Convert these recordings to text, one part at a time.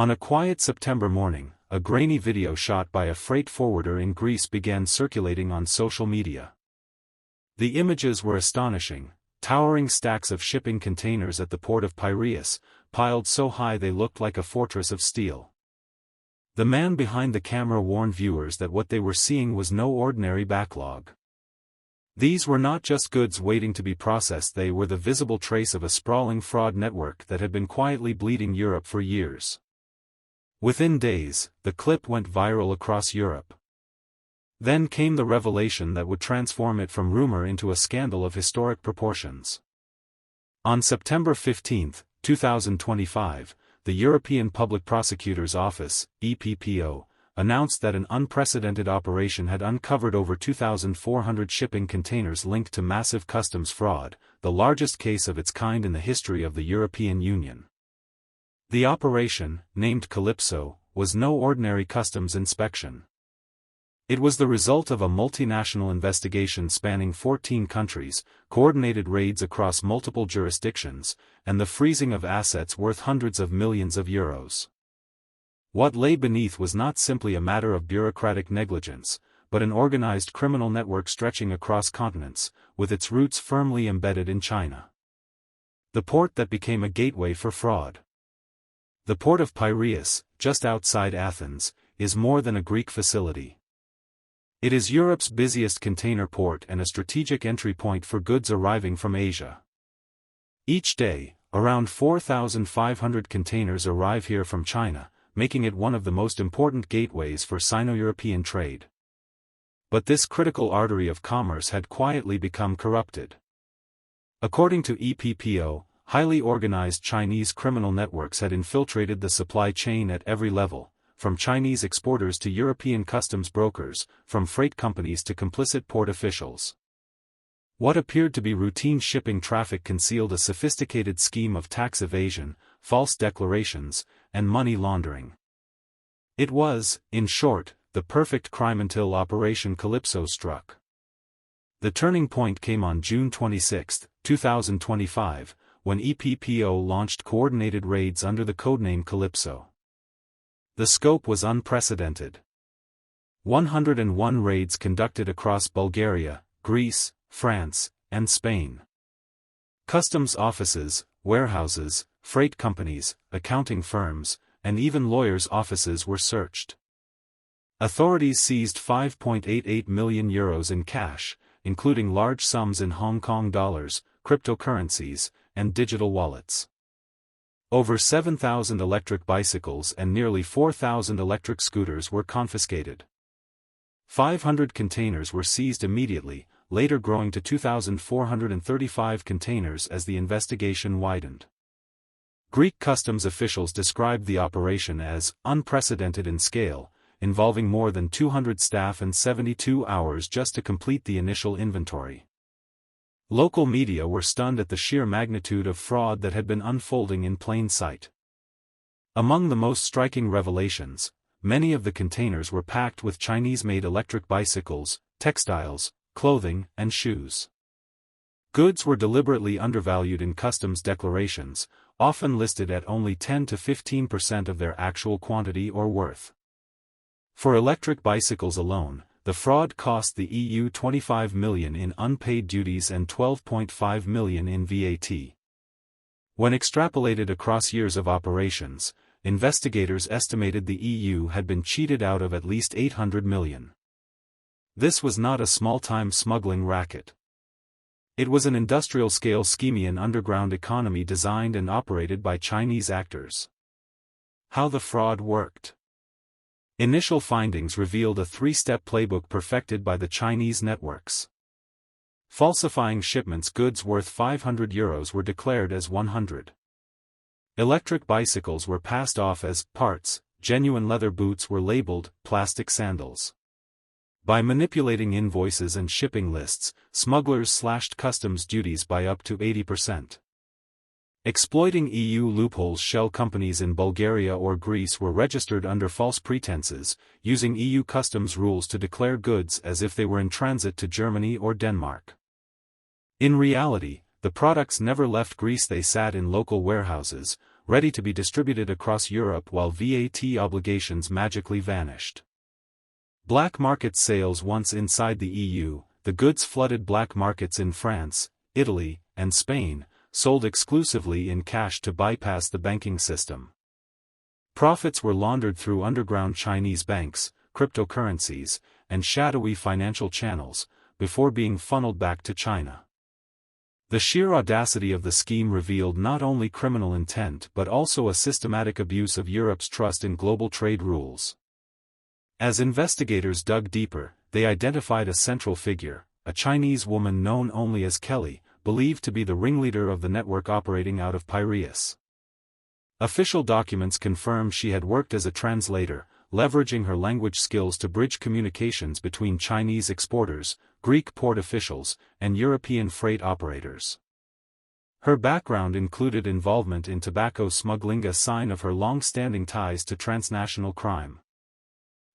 On a quiet September morning, a grainy video shot by a freight forwarder in Greece began circulating on social media. The images were astonishing, towering stacks of shipping containers at the Port of Piraeus, piled so high they looked like a fortress of steel. The man behind the camera warned viewers that what they were seeing was no ordinary backlog. These were not just goods waiting to be processed, they were the visible trace of a sprawling fraud network that had been quietly bleeding Europe for years. Within days, the clip went viral across Europe. Then came the revelation that would transform it from rumor into a scandal of historic proportions. On September 15, 2025, the European Public Prosecutor's Office, EPPO, announced that an unprecedented operation had uncovered over 2,400 shipping containers linked to massive customs fraud, the largest case of its kind in the history of the European Union. The operation, named Calypso, was no ordinary customs inspection. It was the result of a multinational investigation spanning 14 countries, coordinated raids across multiple jurisdictions, and the freezing of assets worth hundreds of millions of euros. What lay beneath was not simply a matter of bureaucratic negligence, but an organized criminal network stretching across continents, with its roots firmly embedded in China. The port that became a gateway for fraud. The Port of Piraeus, just outside Athens, is more than a Greek facility. It is Europe's busiest container port and a strategic entry point for goods arriving from Asia. Each day, around 4,500 containers arrive here from China, making it one of the most important gateways for Sino-European trade. But this critical artery of commerce had quietly become corrupted. According to EPPO, highly organized Chinese criminal networks had infiltrated the supply chain at every level, from Chinese exporters to European customs brokers, from freight companies to complicit port officials. What appeared to be routine shipping traffic concealed a sophisticated scheme of tax evasion, false declarations, and money laundering. It was, in short, the perfect crime until Operation Calypso struck. The turning point came on June 26, 2025, when EPPO launched coordinated raids under the codename Calypso. The scope was unprecedented. 101 raids conducted across Bulgaria, Greece, France, and Spain. Customs offices, warehouses, freight companies, accounting firms, and even lawyers' offices were searched. Authorities seized 5.88 million euros in cash, including large sums in Hong Kong dollars, cryptocurrencies, and digital wallets. Over 7,000 electric bicycles and nearly 4,000 electric scooters were confiscated. 500 containers were seized immediately, later growing to 2,435 containers as the investigation widened. Greek customs officials described the operation as unprecedented in scale, involving more than 200 staff and 72 hours just to complete the initial inventory. Local media were stunned at the sheer magnitude of fraud that had been unfolding in plain sight. Among the most striking revelations, many of the containers were packed with Chinese-made electric bicycles, textiles, clothing, and shoes. Goods were deliberately undervalued in customs declarations, often listed at only 10 to 15% of their actual quantity or worth. For electric bicycles alone, the fraud cost the EU 25 million in unpaid duties and 12.5 million in VAT. When extrapolated across years of operations, investigators estimated the EU had been cheated out of at least 800 million. This was not a small-time smuggling racket. It was an industrial-scale scheme underground economy designed and operated by Chinese actors. How the fraud worked. Initial findings revealed a three-step playbook perfected by the Chinese networks. Falsifying shipments, goods worth 500 euros were declared as 100. Electric bicycles were passed off as parts, genuine leather boots were labeled plastic sandals. By manipulating invoices and shipping lists, smugglers slashed customs duties by up to 80%. Exploiting EU loopholes, shell companies in Bulgaria or Greece were registered under false pretenses, using EU customs rules to declare goods as if they were in transit to Germany or Denmark. In reality, the products never left Greece, they sat in local warehouses, ready to be distributed across Europe while VAT obligations magically vanished. Black market sales. Once inside the EU, the goods flooded black markets in France, Italy, and Spain, sold exclusively in cash to bypass the banking system. Profits were laundered through underground Chinese banks, cryptocurrencies, and shadowy financial channels, before being funneled back to China. The sheer audacity of the scheme revealed not only criminal intent but also a systematic abuse of Europe's trust in global trade rules. As investigators dug deeper, they identified a central figure, a Chinese woman known only as Kelly, believed to be the ringleader of the network operating out of Piraeus. Official documents confirm she had worked as a translator, leveraging her language skills to bridge communications between Chinese exporters, Greek port officials, and European freight operators. Her background included involvement in tobacco smuggling, a sign of her long-standing ties to transnational crime.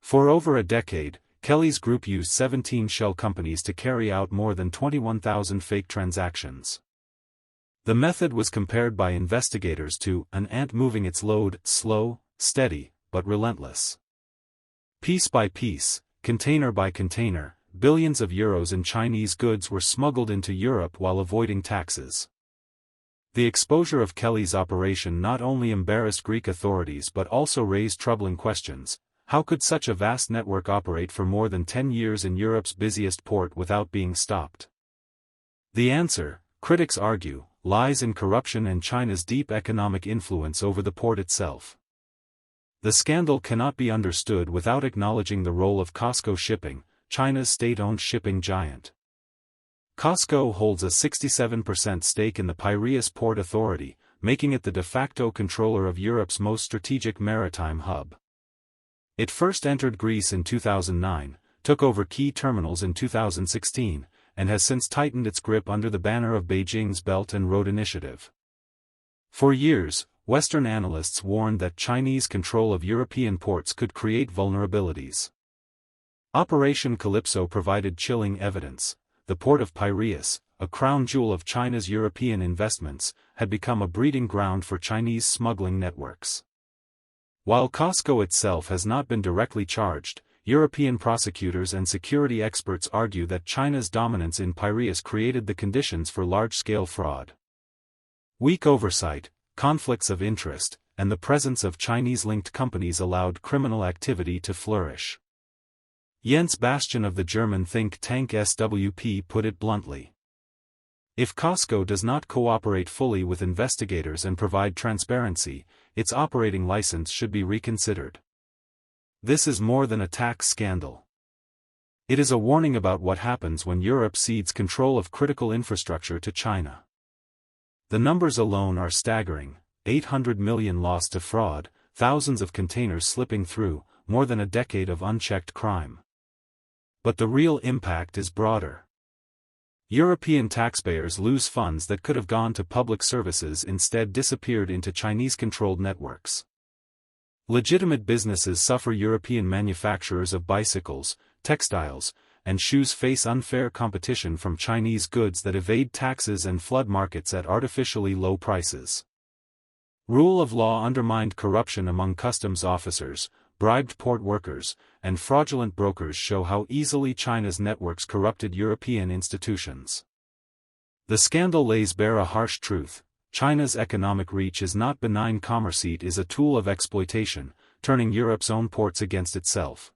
For over a decade, Kelly's group used 17 shell companies to carry out more than 21,000 fake transactions. The method was compared by investigators to an ant moving its load, slow, steady, but relentless. Piece by piece, container by container, billions of euros in Chinese goods were smuggled into Europe while avoiding taxes. The exposure of Kelly's operation not only embarrassed Greek authorities but also raised troubling questions. How could such a vast network operate for more than 10 years in Europe's busiest port without being stopped? The answer, critics argue, lies in corruption and China's deep economic influence over the port itself. The scandal cannot be understood without acknowledging the role of COSCO Shipping, China's state-owned shipping giant. COSCO holds a 67% stake in the Piraeus Port Authority, making it the de facto controller of Europe's most strategic maritime hub. It first entered Greece in 2009, took over key terminals in 2016, and has since tightened its grip under the banner of Beijing's Belt and Road Initiative. For years, Western analysts warned that Chinese control of European ports could create vulnerabilities. Operation Calypso provided chilling evidence. The Port of Piraeus, a crown jewel of China's European investments, had become a breeding ground for Chinese smuggling networks. While COSCO itself has not been directly charged, European prosecutors and security experts argue that China's dominance in Piraeus created the conditions for large-scale fraud. Weak oversight, conflicts of interest, and the presence of Chinese-linked companies allowed criminal activity to flourish. Jens Bastian of the German think tank SWP put it bluntly. If COSCO does not cooperate fully with investigators and provide transparency, its operating license should be reconsidered. This is more than a tax scandal. It is a warning about what happens when Europe cedes control of critical infrastructure to China. The numbers alone are staggering: 800 million lost to fraud, thousands of containers slipping through, more than a decade of unchecked crime. But the real impact is broader. European taxpayers lose funds that could have gone to public services, instead disappeared into Chinese-controlled networks. Legitimate businesses suffer. European manufacturers of bicycles, textiles, and shoes face unfair competition from Chinese goods that evade taxes and flood markets at artificially low prices. Rule of law undermined. Corruption among customs officers, bribed port workers, and fraudulent brokers show how easily China's networks corrupted European institutions. The scandal lays bare a harsh truth: China's economic reach is not benign. Commerce is a tool of exploitation, turning Europe's own ports against itself.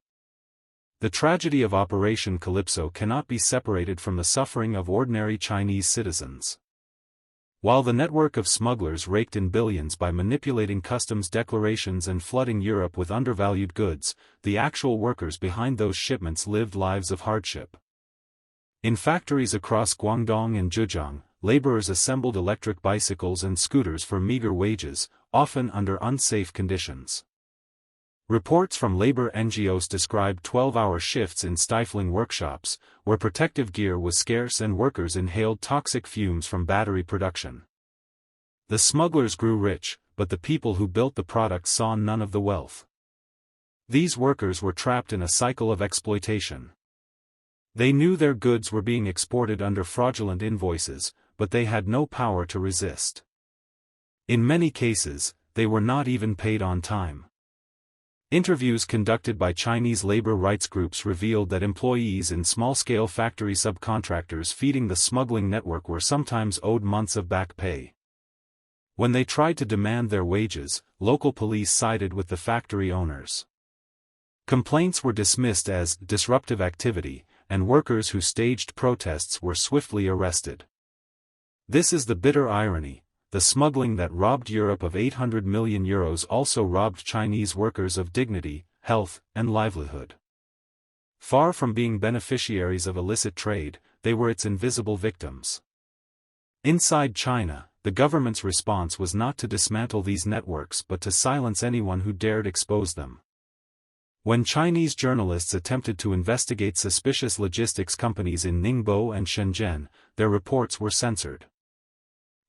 The tragedy of Operation Calypso cannot be separated from the suffering of ordinary Chinese citizens. While the network of smugglers raked in billions by manipulating customs declarations and flooding Europe with undervalued goods, the actual workers behind those shipments lived lives of hardship. In factories across Guangdong and Zhejiang, laborers assembled electric bicycles and scooters for meager wages, often under unsafe conditions. Reports from labor NGOs described 12-hour shifts in stifling workshops, where protective gear was scarce and workers inhaled toxic fumes from battery production. The smugglers grew rich, but the people who built the products saw none of the wealth. These workers were trapped in a cycle of exploitation. They knew their goods were being exported under fraudulent invoices, but they had no power to resist. In many cases, they were not even paid on time. Interviews conducted by Chinese labor rights groups revealed that employees in small-scale factory subcontractors feeding the smuggling network were sometimes owed months of back pay. When they tried to demand their wages, local police sided with the factory owners. Complaints were dismissed as disruptive activity, and workers who staged protests were swiftly arrested. This is the bitter irony: the smuggling that robbed Europe of €800 million also robbed Chinese workers of dignity, health, and livelihood. Far from being beneficiaries of illicit trade, they were its invisible victims. Inside China, the government's response was not to dismantle these networks but to silence anyone who dared expose them. When Chinese journalists attempted to investigate suspicious logistics companies in Ningbo and Shenzhen, their reports were censored.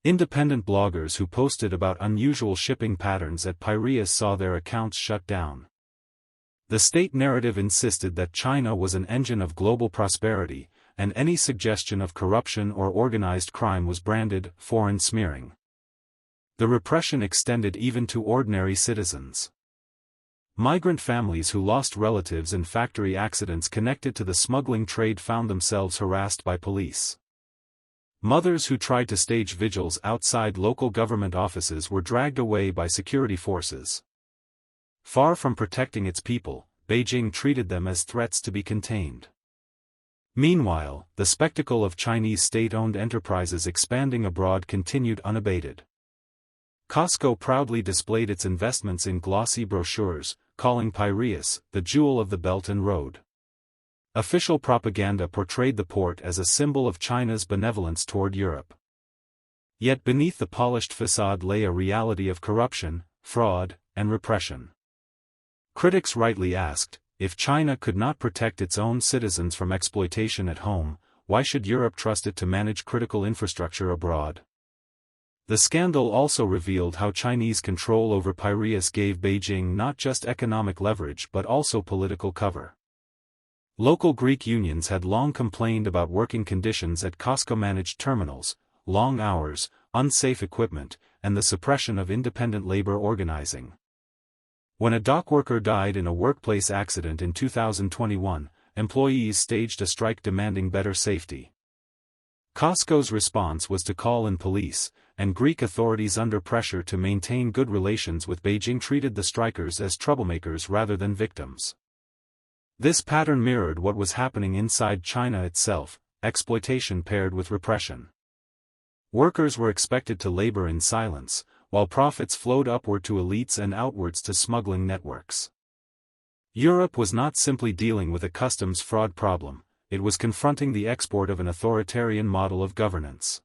Independent bloggers who posted about unusual shipping patterns at Piraeus saw their accounts shut down. The state narrative insisted that China was an engine of global prosperity, and any suggestion of corruption or organized crime was branded foreign smearing. The repression extended even to ordinary citizens. Migrant families who lost relatives in factory accidents connected to the smuggling trade found themselves harassed by police. Mothers who tried to stage vigils outside local government offices were dragged away by security forces. Far from protecting its people, Beijing treated them as threats to be contained. Meanwhile, the spectacle of Chinese state-owned enterprises expanding abroad continued unabated. Costco proudly displayed its investments in glossy brochures, calling Piraeus the jewel of the Belt and Road. Official propaganda portrayed the port as a symbol of China's benevolence toward Europe. Yet beneath the polished facade lay a reality of corruption, fraud, and repression. Critics rightly asked, if China could not protect its own citizens from exploitation at home, why should Europe trust it to manage critical infrastructure abroad? The scandal also revealed how Chinese control over Piraeus gave Beijing not just economic leverage but also political cover. Local Greek unions had long complained about working conditions at Costco-managed terminals, long hours, unsafe equipment, and the suppression of independent labor organizing. When a dockworker died in a workplace accident in 2021, employees staged a strike demanding better safety. Costco's response was to call in police, and Greek authorities under pressure to maintain good relations with Beijing treated the strikers as troublemakers rather than victims. This pattern mirrored what was happening inside China itself: exploitation paired with repression. Workers were expected to labor in silence, while profits flowed upward to elites and outwards to smuggling networks. Europe was not simply dealing with a customs fraud problem, it was confronting the export of an authoritarian model of governance.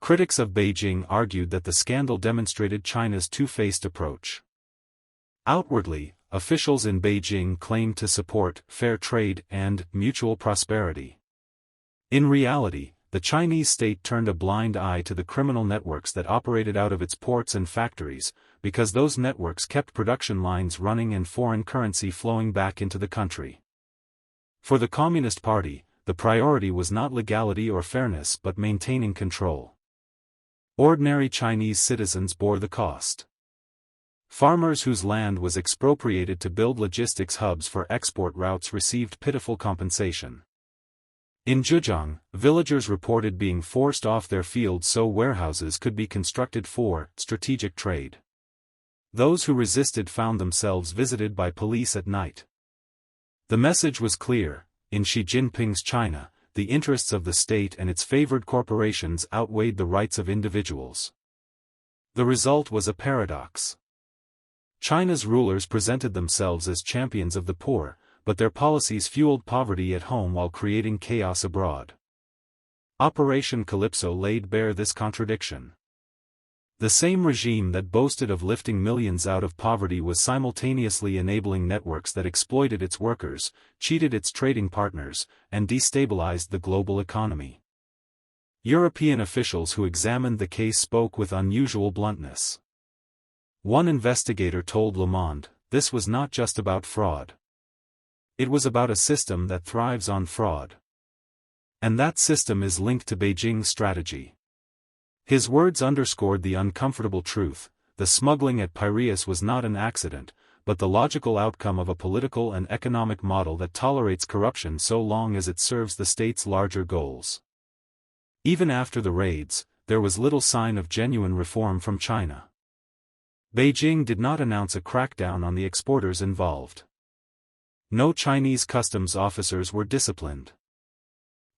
Critics of Beijing argued that the scandal demonstrated China's two-faced approach. Outwardly, officials in Beijing claimed to support fair trade and mutual prosperity. In reality, the Chinese state turned a blind eye to the criminal networks that operated out of its ports and factories, because those networks kept production lines running and foreign currency flowing back into the country. For the Communist Party, the priority was not legality or fairness but maintaining control. Ordinary Chinese citizens bore the cost. Farmers whose land was expropriated to build logistics hubs for export routes received pitiful compensation. In Zhejiang, villagers reported being forced off their fields so warehouses could be constructed for strategic trade. Those who resisted found themselves visited by police at night. The message was clear: in Xi Jinping's China, the interests of the state and its favored corporations outweighed the rights of individuals. The result was a paradox. China's rulers presented themselves as champions of the poor, but their policies fueled poverty at home while creating chaos abroad. Operation Calypso laid bare this contradiction. The same regime that boasted of lifting millions out of poverty was simultaneously enabling networks that exploited its workers, cheated its trading partners, and destabilized the global economy. European officials who examined the case spoke with unusual bluntness. One investigator told Le Monde, this was not just about fraud. It was about a system that thrives on fraud. And that system is linked to Beijing's strategy. His words underscored the uncomfortable truth: the smuggling at Piraeus was not an accident, but the logical outcome of a political and economic model that tolerates corruption so long as it serves the state's larger goals. Even after the raids, there was little sign of genuine reform from China. Beijing did not announce a crackdown on the exporters involved. No Chinese customs officers were disciplined.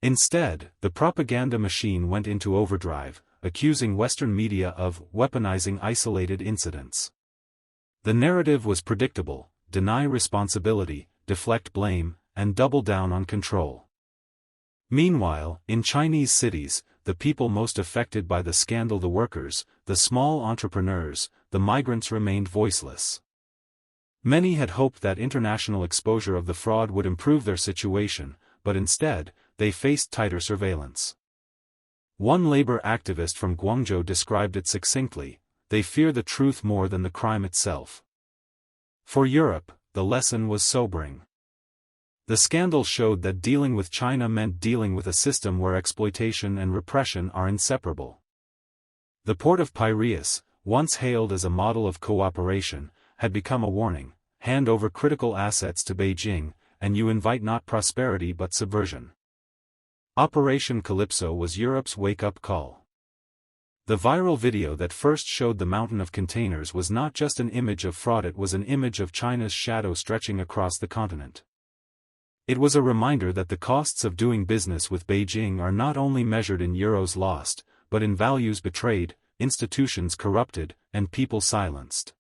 Instead, the propaganda machine went into overdrive, accusing Western media of weaponizing isolated incidents. The narrative was predictable: deny responsibility, deflect blame, and double down on control. Meanwhile, in Chinese cities, the people most affected by the scandal, the workers, the small entrepreneurs, the migrants, remained voiceless. Many had hoped that international exposure of the fraud would improve their situation, but instead, they faced tighter surveillance. One labor activist from Guangzhou described it succinctly: they fear the truth more than the crime itself. For Europe, the lesson was sobering. The scandal showed that dealing with China meant dealing with a system where exploitation and repression are inseparable. The Port of Piraeus, once hailed as a model of cooperation, had become a warning: hand over critical assets to Beijing, and you invite not prosperity but subversion. Operation Calypso was Europe's wake-up call. The viral video that first showed the mountain of containers was not just an image of fraud, it was an image of China's shadow stretching across the continent. It was a reminder that the costs of doing business with Beijing are not only measured in euros lost, but in values betrayed, institutions corrupted, and people silenced.